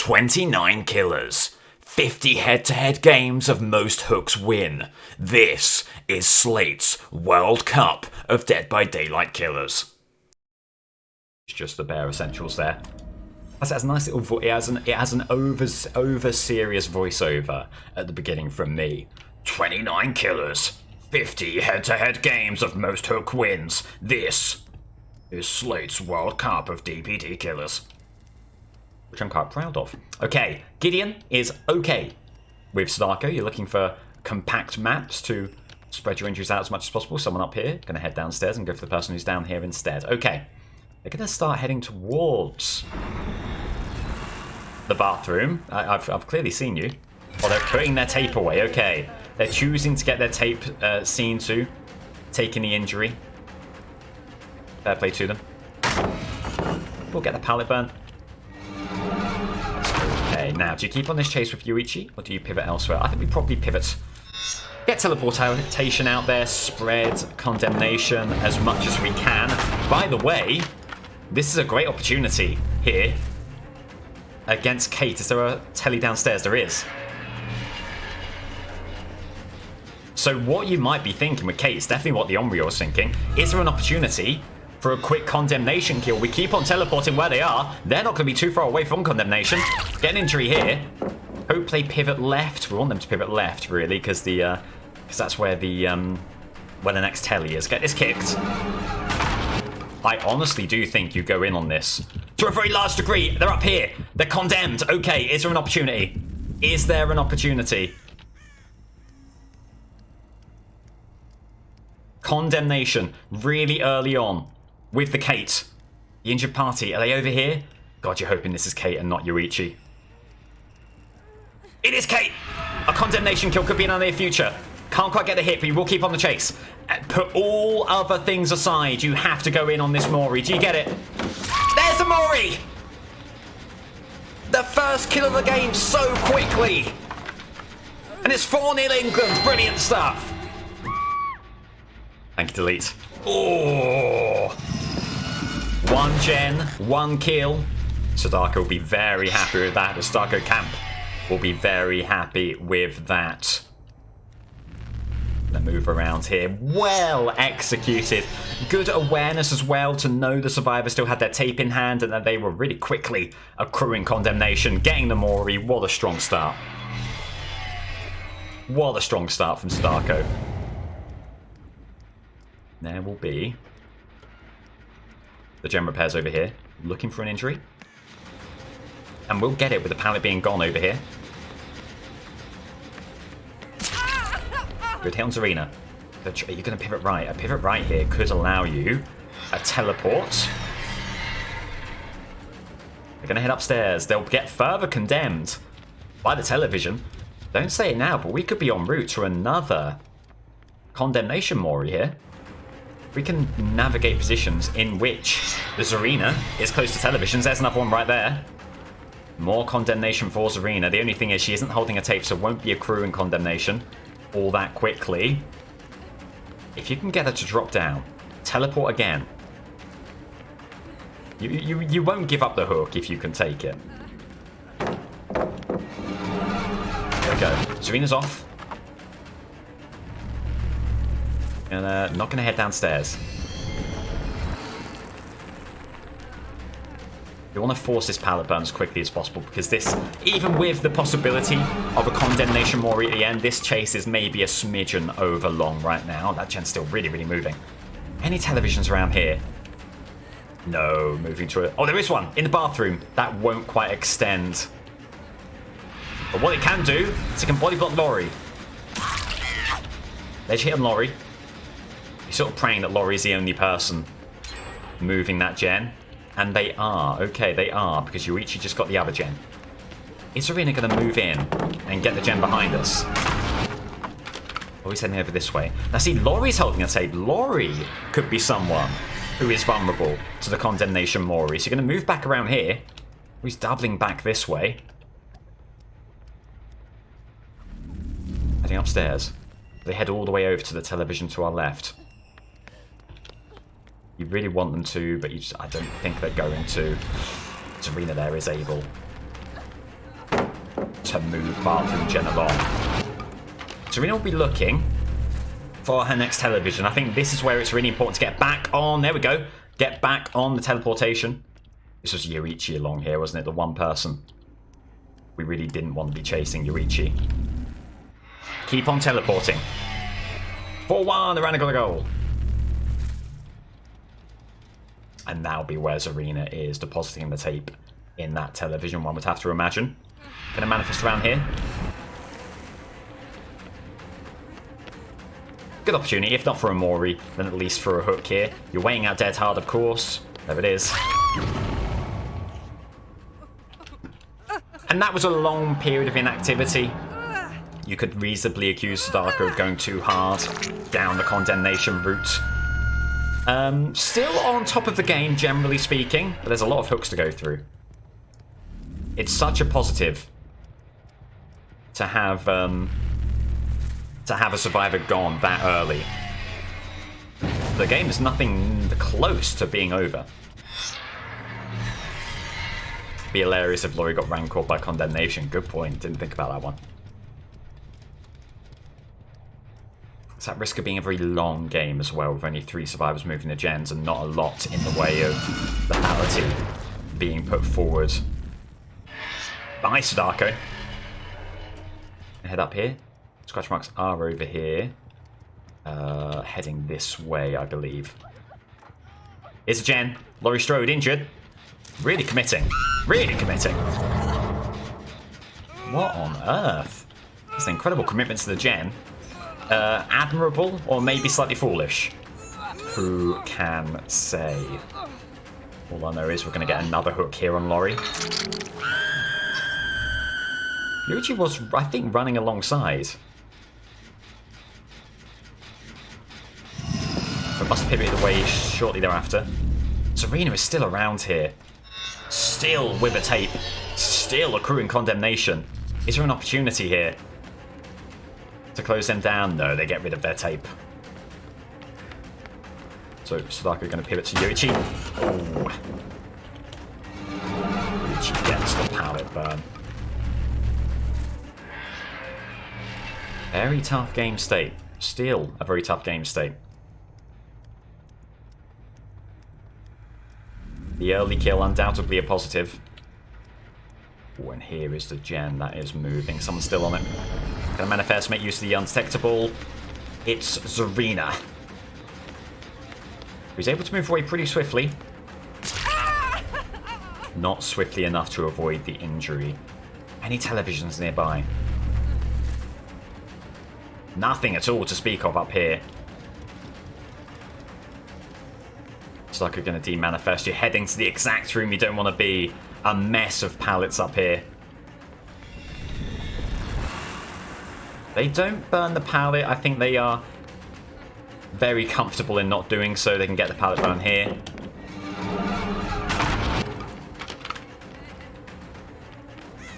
29 killers. 50 head-to-head games of most hooks win. This is Slate's World Cup of Dead by Daylight killers. It's just the bare essentials there. It has a nice little voice. It has an over serious voiceover at the beginning from me. 29 killers. 50 head-to-head games of most hook wins. This is Slate's World Cup of DBD killers. Which I'm quite proud of. Okay, Gideon is okay with Sadako. You're looking for compact maps to spread your injuries out as much as possible. Someone up here, going to head downstairs and go for the person who's down here instead. Okay, they're going to start heading towards the bathroom. I've clearly seen you. Oh, they're putting their tape away. Okay, they're choosing to get their tape seen to, taking the injury. Fair play to them. We'll get the pallet burn. Okay, now, do you keep on this chase with Yuichi, or do you pivot elsewhere? I think we probably pivot. Get teleportation out there, spread condemnation as much as we can. By the way, this is a great opportunity here against Kate. Is there a telly downstairs? There is. So what you might be thinking with Kate is definitely what the Onryo is thinking. Is there an opportunity for a quick condemnation kill? We keep on teleporting where they are. They're not going to be too far away from condemnation. Get an injury here. Hope they pivot left. We want them to pivot left, really, because that's where the next telly is. Get this kicked. I honestly do think you go in on this to a very large degree. They're up here. They're condemned. Okay, is there an opportunity? Is there an opportunity? Condemnation really early on. With the Kate. The injured party. Are they over here? God, you're hoping this is Kate and not Yuichi. It is Kate! A condemnation kill could be in our near future. Can't quite get the hit, but you will keep on the chase. Put all other things aside. You have to go in on this Mori. Do you get it? There's a Mori! The first kill of the game so quickly. And it's 4-0 England. Brilliant stuff. Thank you, delete. Oh! 1 gen, 1 kill. Sadako will be very happy with that. The Sadako camp will be very happy with that. Gonna move around here. Well executed. Good awareness as well to know the survivor still had their tape in hand and that they were really quickly accruing condemnation. Getting the Mori. What a strong start. What a strong start from Sadako. There will be the gem repairs over here, looking for an injury. And we'll get it with the pallet being gone over here. Good hit on Zarina. Are you going to pivot right? A pivot right here could allow you a teleport. They're going to head upstairs. They'll get further condemned by the television. Don't say it now, but we could be en route to another condemnation Mori here. We can navigate positions in which the Zarina is close to televisions. There's another one right there. More condemnation for Zarina. The only thing is she isn't holding a tape, so won't be accruing condemnation all that quickly. If you can get her to drop down, teleport again. You won't give up the hook if you can take it. There we go. Zarina's off. And not going to head downstairs. You want to force this pallet burn as quickly as possible because this, even with the possibility of a condemnation Mori at the end, this chase is maybe a smidgen over long right now. That gen's still really, really moving. Any televisions around here? No, moving to it. Oh, there is one in the bathroom. That won't quite extend. But what it can do is it can body block Laurie. Let's hit on Laurie. Sort of praying that Laurie's the only person moving that gen. And they are. Okay, they are, because Yuichi just got the other gen. Is Zarina going to move in and get the gen behind us? Oh, he's heading over this way. Now see, Laurie's holding a tape. Laurie could be someone who is vulnerable to the condemnation Mori. So you're going to move back around here. He's doubling back this way. Heading upstairs. They head all the way over to the television to our left. You really want them to, but I don't think they're going to. Zarina there is able. her move bathroom gen along. Serena will be looking for her next television. I think this is where it's really important to get back on. There we go. Get back on the teleportation. This was Yoichi along here, wasn't it? The one person we really didn't want to be chasing, Yoichi. Keep on teleporting. 4-1, around a goal. And now be where Zarina is depositing the tape in that television, one would have to imagine. Gonna manifest around here. Good opportunity, if not for a Mori, then at least for a hook here. You're weighing out dead hard, of course. There it is. And that was a long period of inactivity. You could reasonably accuse Sadako of going too hard down the condemnation route. Still on top of the game, generally speaking, but there's a lot of hooks to go through. It's such a positive to have a survivor gone that early. The game is nothing close to being over. Be hilarious if Laurie got rancored by condemnation. Good point. Didn't think about that one. It's at risk of being a very long game as well, with only 3 survivors moving the gens and not a lot in the way of lethality being put forward by Sadako. Head up here. Scratch marks are over here. Heading this way, I believe. Here's a gen. Laurie Strode injured. Really committing. Really committing. What on earth? It's an incredible commitment to the gen. Admirable, or maybe slightly foolish. Who can say? All I know is we're going to get another hook here on Laurie. Yuichi was, I think, running alongside. But must have pivoted away shortly thereafter. Serena is still around here. Still with a tape. Still accruing condemnation. Is there an opportunity here to close them down? No, they get rid of their tape. So Sadako going to pivot to Yoichi. Oh. Yoichi gets the pallet burn. Very tough game state. Still a very tough game state. The early kill undoubtedly a positive. Oh, and here is the gen that is moving. Someone's still on it. Gonna manifest, make use of the undetectable. It's Zarina, who's able to move away pretty swiftly. Not swiftly enough to avoid the injury. Any televisions nearby? Nothing at all to speak of up here. It's like you're going to demanifest. You're heading to the exact room you don't want to be. A mess of pallets up here. They don't burn the pallet. I think they are very comfortable in not doing so. They can get the pallet burn here.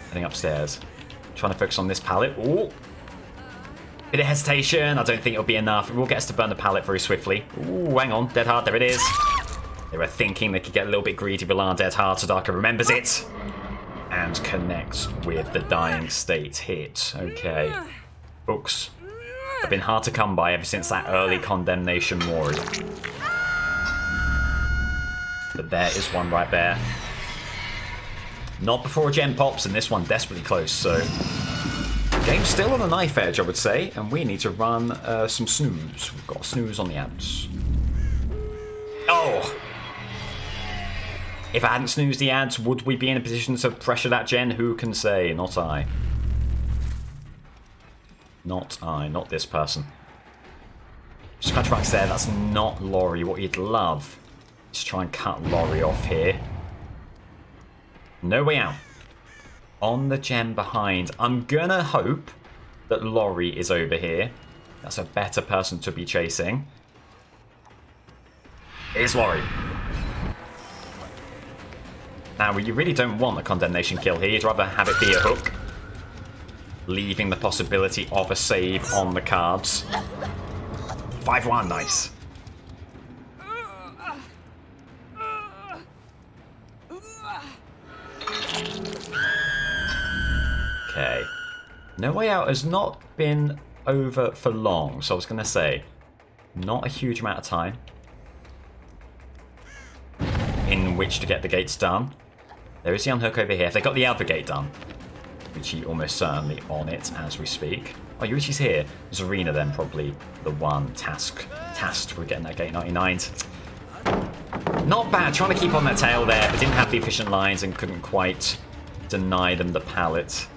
Heading upstairs. Trying to focus on this pallet. Ooh. Bit of hesitation. I don't think it'll be enough. It will get us to burn the pallet very swiftly. Ooh, hang on. Dead hard. There it is. They were thinking they could get a little bit greedy. Rely on dead hard. Sadako remembers it. And connects with the dying state hit. Okay. Books have been hard to come by ever since that early condemnation Mori. But there is one right there. Not before a gen pops, and this one desperately close, so... Game's still on a knife edge, I would say, and we need to run some snooze. We've got a snooze on the ads. Oh! If I hadn't snoozed the ads, would we be in a position to pressure that gen? Who can say? Not I. Not I, not this person. Scratch marks there, that's not Laurie. What you'd love is try and cut Laurie off here. No way out. On the gem behind. I'm gonna hope that Laurie is over here. That's a better person to be chasing. It's Laurie. Now, you really don't want a condemnation kill here. You'd rather have it be a hook, leaving the possibility of a save on the cards. 5-1, nice. Okay. No Way Out has not been over for long, so I was going to say, not a huge amount of time in which to get the gates done. There is the unhook over here. If they got the other gate done, Yuichi almost certainly on it as we speak. Oh, Yuichi's here. Zarina then probably the one tasked with getting that gate 99'd. Not bad, trying to keep on that tail there, but didn't have the efficient lines and couldn't quite deny them the pallet.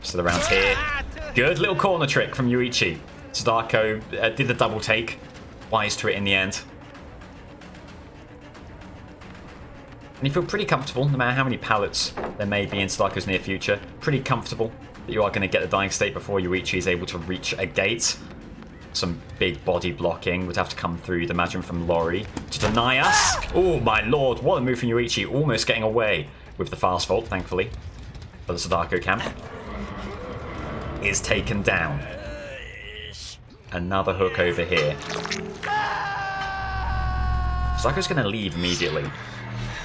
Still around here. Good little corner trick from Yuichi. Sadako did the double take. Wise to it in the end. And you feel pretty comfortable, no matter how many pallets there may be in Sadako's near future. Pretty comfortable that you are going to get the dying state before Yuichi is able to reach a gate. Some big body blocking would have to come through, you'd imagine, from Lori to deny us. Oh my lord, what a move from Yuichi. Almost getting away with the fast vault, thankfully. But the Sadako camp is taken down. Another hook over here. Sadako's going to leave immediately.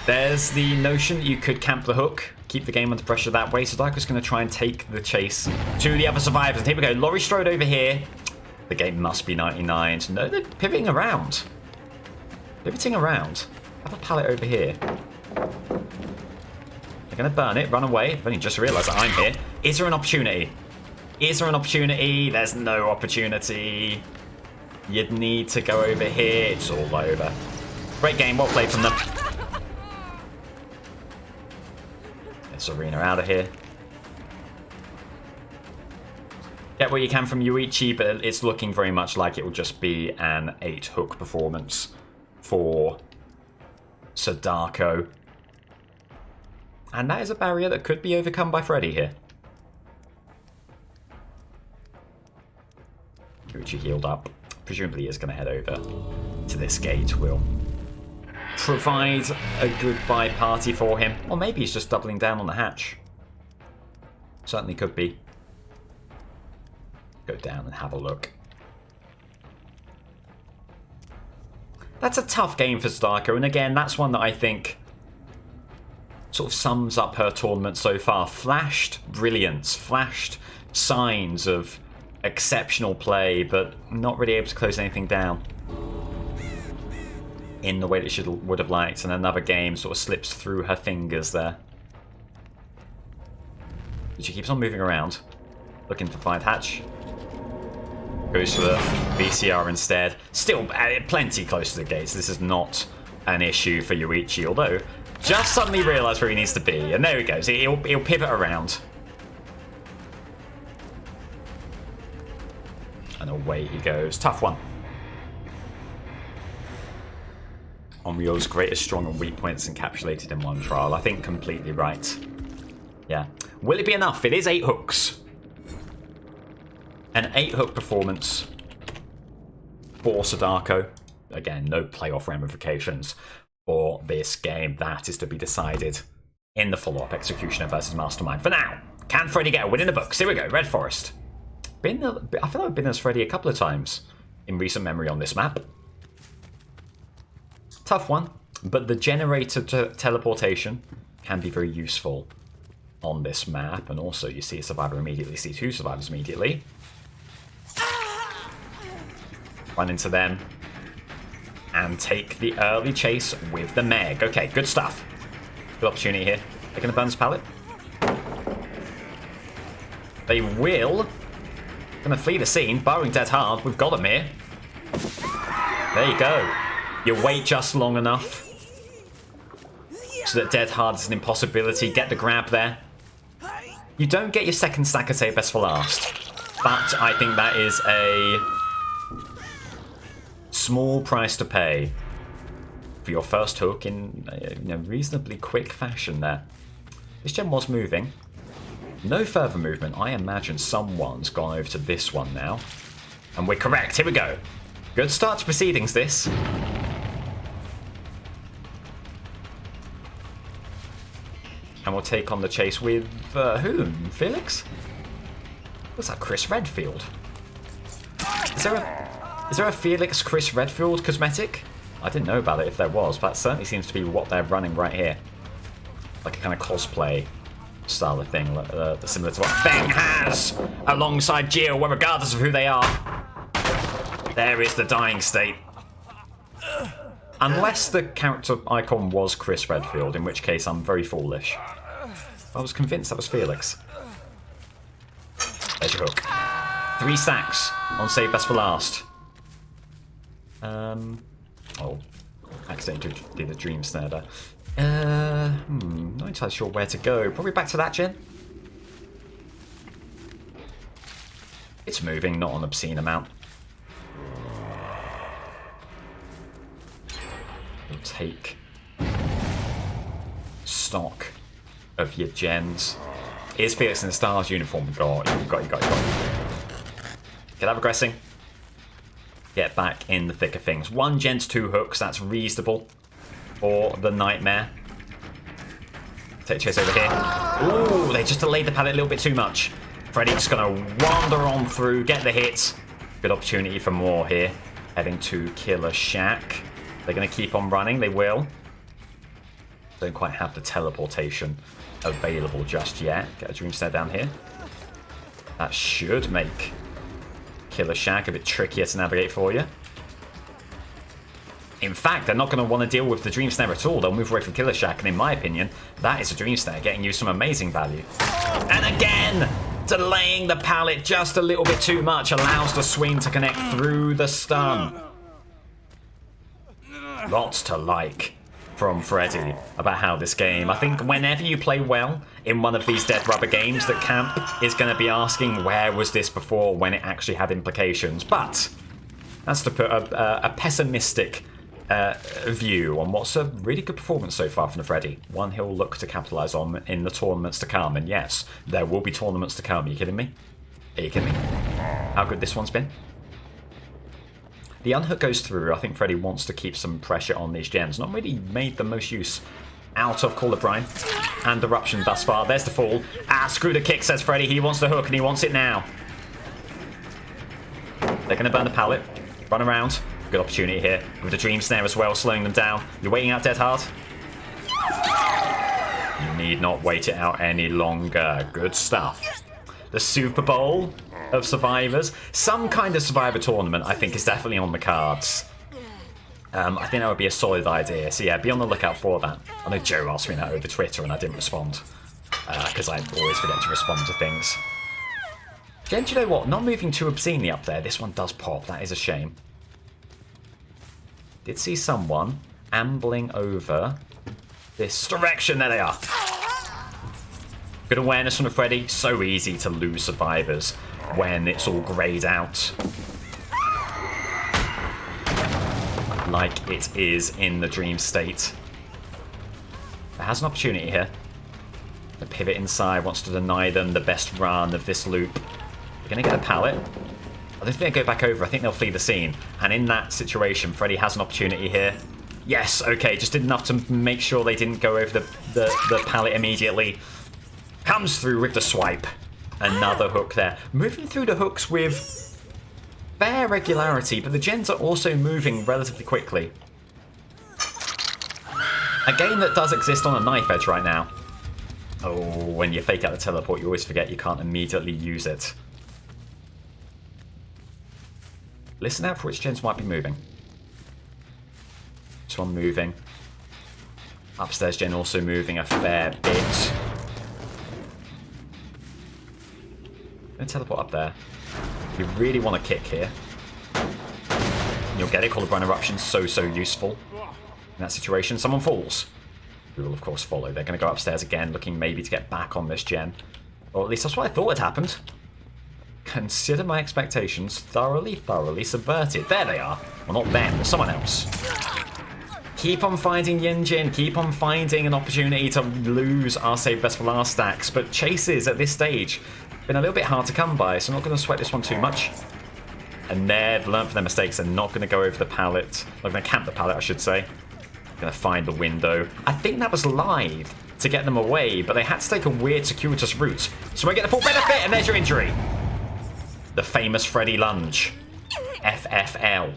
There's the notion that you could camp the hook, keep the game under pressure that way. Sadako's going to try and take the chase to the other survivors. And here we go, Lori Strode over here. The game must be 99. No, they're pivoting around. Pivoting around. Have a pallet over here. They're going to burn it, run away. I've only just realised that I'm here. Is there an opportunity? Is there an opportunity? There's no opportunity. You'd need to go over here. It's all over. Great game, well played from them. Get Serena out of here. Get what you can from Yuichi, but it's looking very much like it will just be an 8-hook performance for Sadako. And that is a barrier that could be overcome by Freddy here. Yuichi healed up. Presumably is going to head over to this gate. Will provide a goodbye party for him. Or maybe he's just doubling down on the hatch. Certainly could be. Go down and have a look. That's a tough game for Sadako, and again, that's one that I think sort of sums up her tournament so far. Flashed brilliance, flashed signs of exceptional play, but not really able to close anything down in the way that she would have liked, and another game sort of slips through her fingers there. But she keeps on moving around, looking to find hatch. Goes for the VCR instead. Still plenty close to the gates. This is not an issue for Yuichi, although just suddenly realised where he needs to be. And there he goes. He'll pivot around. And away he goes. Tough one. Onryo's greatest strong and weak points encapsulated in one trial. I think completely right. Yeah. Will it be enough? It is 8 hooks. An 8-hook performance for Sadako. Again, no playoff ramifications for this game. That is to be decided in the follow-up Executioner versus Mastermind. For now, can Freddy get a win in the books? Here we go, Red Forest. I feel like I've been as Freddy a couple of times in recent memory on this map. Tough one, but the generator teleportation can be very useful on this map. And also, you see a survivor immediately, see 2 survivors immediately. Run into them and take the early chase with the Meg. Okay, good stuff. Good opportunity here. They're going to burn this pallet. They will. Going to flee the scene, burrowing dead hard. We've got them here. There you go. You wait just long enough so that dead hard is an impossibility. Get the grab there. You don't get your second stack of save best for last, but I think that is a small price to pay for your first hook in a reasonably quick fashion there. This gen was moving. No further movement. I imagine someone's gone over to this one now. And we're correct. Here we go. Good start to proceedings, this. And we'll take on the chase with whom? Felix? What's that? Chris Redfield? Is there a Felix Chris Redfield cosmetic? I didn't know about it if there was, but that certainly seems to be what they're running right here. Like a kind of cosplay style of thing, similar to what Feng has alongside Jill, well, regardless of who they are. There is the dying state. Unless the character icon was Chris Redfield, in which case I'm very foolish. I was convinced that was Felix. There's your hook. 3 stacks on save best for last. Oh, accidentally did a dream snare there. Not entirely sure where to go. Probably back to that gen. It's moving, not an obscene amount. We'll take stock of your gens. Here's Felix in the Stars uniform. Got you. Get out aggressing. Get back in the thick of things. 1 gen to 2 hooks, that's reasonable for the Nightmare. Take chase over here. Ooh, they just delayed the pallet a little bit too much. Freddy just gonna wander on through, get the hits. Good opportunity for more here. Heading to Killer Shack. They're gonna keep on running, they will. Don't quite have the teleportation available just yet. Get a Dream Snare down here. That should make Killer Shack a bit trickier to navigate for you. In fact, they're not going to want to deal with the Dream Snare at all. They'll move away from Killer Shack, and in my opinion, that is a Dream Snare, getting you some amazing value. And again, delaying the pallet just a little bit too much allows the swing to connect through the stun. Lots to like from Freddy about how this game. I think whenever you play well in one of these Dead Rubber games, that Camp is going to be asking where was this before when it actually had implications. But that's to put a pessimistic view on what's a really good performance so far from the Freddy. One he'll look to capitalise on in the tournaments to come. And yes, there will be tournaments to come. Are you kidding me? Are you kidding me? How good this one's been? The unhook goes through. I think Freddy wants to keep some pressure on these gens. Not really made the most use out of Call of Brine and Eruption thus far. There's the fall. Screw the kick, says Freddy. He wants the hook and he wants it now. They're going to burn the pallet. Run around. Good opportunity here with the Dream Snare as well, slowing them down. You're waiting out dead hard. You need not wait it out any longer. Good stuff. The Super Bowl of Survivors. Some kind of Survivor tournament, I think, is definitely on the cards. I think that would be a solid idea. So yeah, be on the lookout for that. I know Joe asked me that over Twitter and I didn't respond. Because I always forget to respond to things. Again, do you know what? Not moving too obscenely up there. This one does pop. That is a shame. Did see someone ambling over this direction. There they are. Good awareness from the Freddy. So easy to lose survivors when it's all greyed out. Like it is in the dream state. It has an opportunity here. The pivot inside wants to deny them the best run of this loop. They're going to get a pallet. I don't think they'll go back over. I think they'll flee the scene. And in that situation, Freddy has an opportunity here. Yes, okay, just did enough to make sure they didn't go over the pallet immediately. Comes through with the swipe. Another hook there. Moving through the hooks with fair regularity, but the gens are also moving relatively quickly. A game that does exist on a knife edge right now. Oh, when you fake out the teleport, you always forget you can't immediately use it. Listen out for which gens might be moving. This one moving. Upstairs gen also moving a fair bit. Gonna teleport up there. You really want to kick here. You'll get it. Call of Brine Eruption, so useful in that situation. Someone falls. We will of course follow. They're going to go upstairs again, looking maybe to get back on this gen. Or at least that's what I thought had happened. Consider my expectations thoroughly subverted. There they are. Well, not them, but someone else. Keep on finding Yinjin. Keep on finding an opportunity to lose our save best for last stacks. But chases at this stage been a little bit hard to come by, so I'm not going to sweat this one too much. And they've learned from their mistakes. They're not going to go over the pallet. They're going to camp the pallet, I should say. Going to find the window. I think that was live to get them away, but they had to take a weird circuitous route. So we get the full benefit, and there's your injury. The famous Freddy lunge. FFL.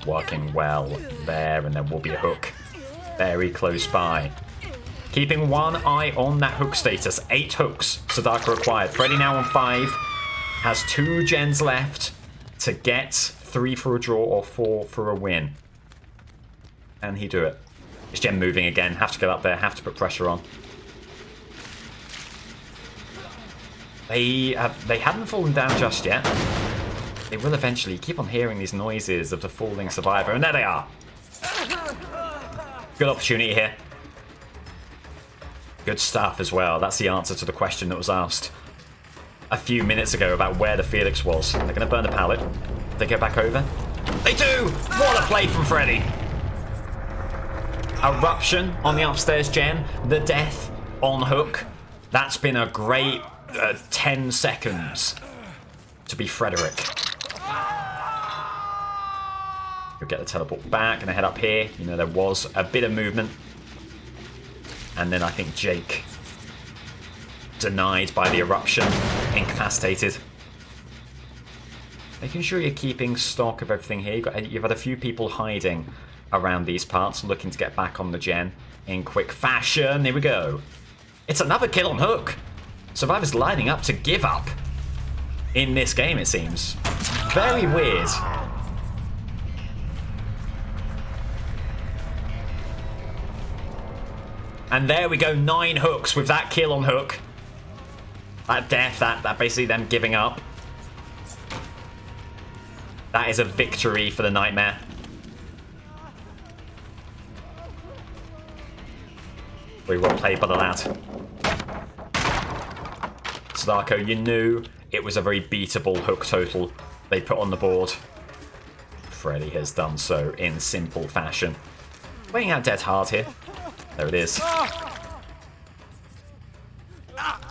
Working well there, and there will be a hook very close by. Keeping one eye on that hook status. 8 hooks Sadako acquired. Freddy now on 5. Has 2 gens left to get 3 for a draw or 4 for a win. Can he do it? Is Gen moving again? Have to get up there. Have to put pressure on. They haven't fallen down just yet. They will eventually. Keep on hearing these noises of the falling survivor. And there they are. Good opportunity here. Good stuff as well. That's the answer to the question that was asked a few minutes ago about where the Felix was. They're going to burn the pallet. They go back over. They do! What a play from Freddy. Eruption on the upstairs gen. The death on hook. That's been a great 10 seconds to be Frederick. You'll get the teleport back and head up here. You know, there was a bit of movement. And then I think Jake denied by the eruption, incapacitated. Making sure you're keeping stock of everything here. You've had a few people hiding around these parts, looking to get back on the gen in quick fashion. Here we go. It's another kill on hook. Survivor's lining up to give up in this game, it seems. Very weird. And there we go, 9 hooks with that kill on hook. That death, that basically them giving up. That is a victory for the Nightmare. Very well played by the lad. Sadako, you knew it was a very beatable hook total they put on the board. Freddy has done so in simple fashion. Weighing out dead hard here. There it is.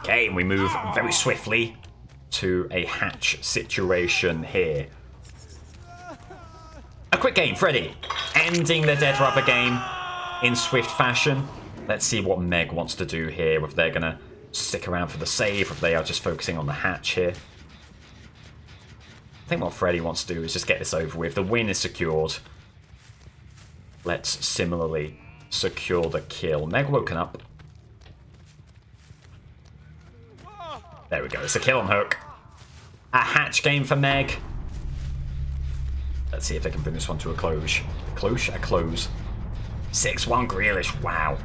Okay, and we move very swiftly to a hatch situation here. A quick game, Freddy. Ending the dead rubber game in swift fashion. Let's see what Meg wants to do here, if they're going to stick around for the save, or if they are just focusing on the hatch here. I think what Freddy wants to do is just get this over with. The win is secured. Let's similarly secure the kill. Meg woken up. There we go. It's a kill on hook. A hatch game for Meg. Let's see if they can bring this one to a close. A close. 6-1 Grealish. Wow.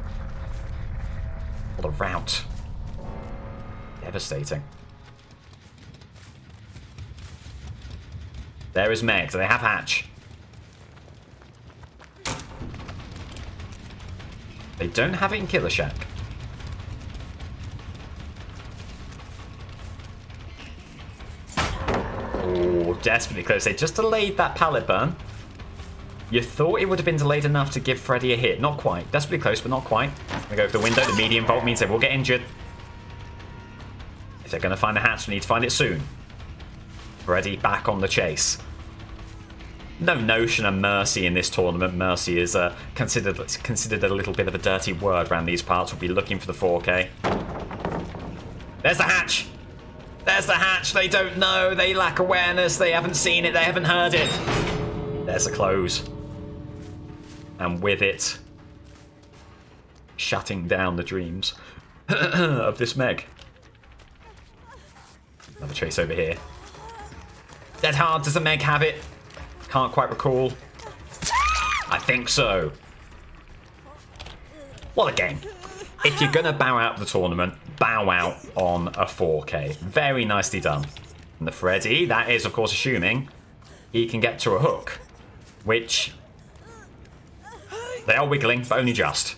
What a rout. Devastating. There is Meg. Do they have hatch? They don't have it in Killer Shack. Oh, desperately close. They just delayed that pallet burn. You thought it would have been delayed enough to give Freddy a hit. Not quite. Desperately close, but not quite. They go for the window. The medium vault means they will get injured. If they're going to find the hatch, they need to find it soon. Freddy back on the chase. No notion of mercy in this tournament. Mercy is considered a little bit of a dirty word around these parts. We'll be looking for the 4K. There's the hatch. There's the hatch. They don't know. They lack awareness. They haven't seen it. They haven't heard it. There's the close. And with it, shutting down the dreams of this Meg. Another chase over here. Dead hard. Does the Meg have it? Can't quite recall. I think so. What a game. If you're going to bow out the tournament, bow out on a 4K. Very nicely done. And the Freddy, that is, of course, assuming he can get to a hook. Which, they are wiggling, but only just.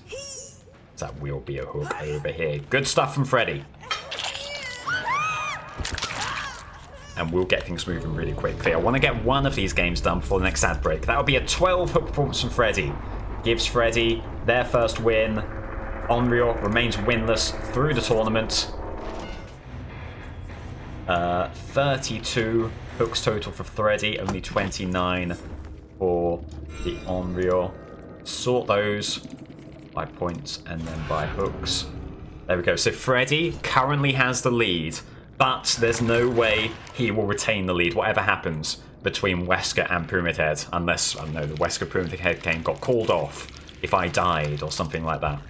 That will be a hook over here. Good stuff from Freddy. And we'll get things moving really quickly. I want to get one of these games done before the next ad break. That would be a 12 hook performance from Freddy. Gives Freddy their first win. Onryo remains winless through the tournament. 32 hooks total for Freddy, only 29 for the Onryo. Sort those by points and then by hooks. There we go. So Freddy currently has the lead. But there's no way he will retain the lead, whatever happens between Wesker and Pyramid Head. Unless, I don't know, the Wesker Pyramid Head game got called off if I died or something like that.